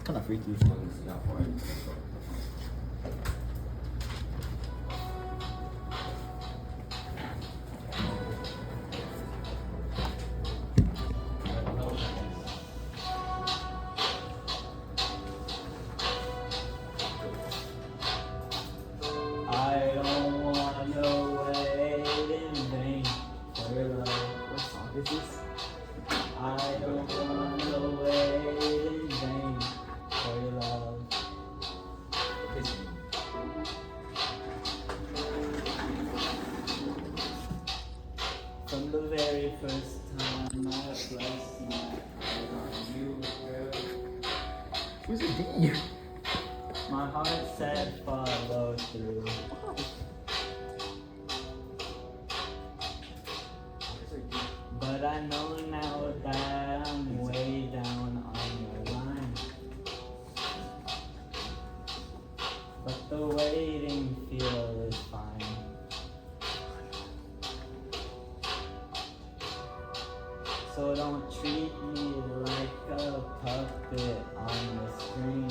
Kind of freaky. I don't wanna wait in vain for your love. What song is this? I don't wanna wait in vain for your love. From the very first time I placed my eyes on you, girl, Who's it be? my heart said follow through. But I know now that I'm way down on your line. But the waiting feel is fine. So don't treat me like a puppet on the screen.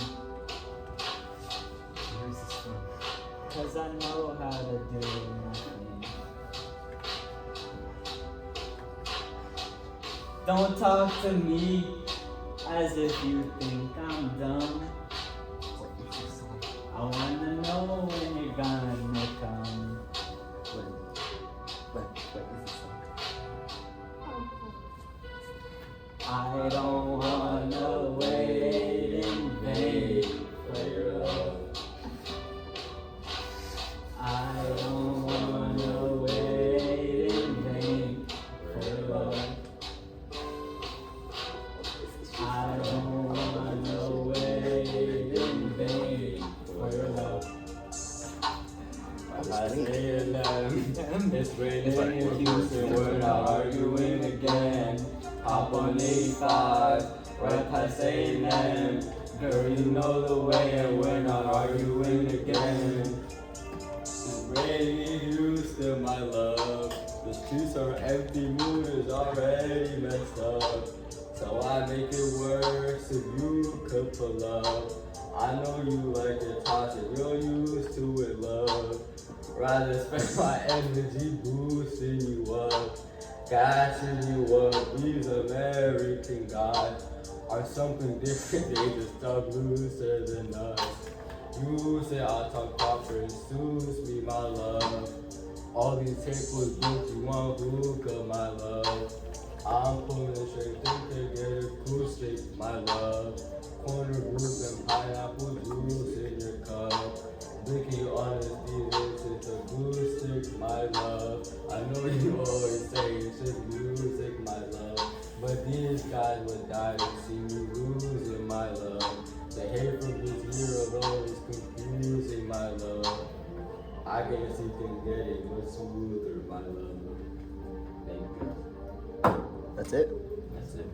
Where's this from? 'Cause I know how to do nothing. Don't talk to me as if you think I'm dumb. What is this song? I wanna know when you're gonna come. What is this song? I don't wanna wait in vain for your love. I don't wanna wait in vain for your love. I don't wanna wait in vain for your love. I say them, it's raining in Houston, we're not arguing again. Hop on 85, right past A&M. Girl, you know the way, and we're not arguing again. It's raining in Houston, my love. The streets are empty, mood is already messed up. So I make it worse if you could pull up. I know you like it toxic, you're used to it, love. Rather spend my energy boosting you up, gassing you up. These American guys are something different, they just talk looser than us. You say I talk proper, it suits me, my love. All these tables built, you want hookah, my love. I'm pulling straight to get acoustic, my love. Corner roof and pineapple juice in your cup. Drinking honesty, this is a glue stick, my love. I know you always say it's just music, my love. But these guys would die to see me losing, my love. The hate from this year alone is confusing, my love. I guess you can get it much smoother, my love. Thank you. That's it? That's it.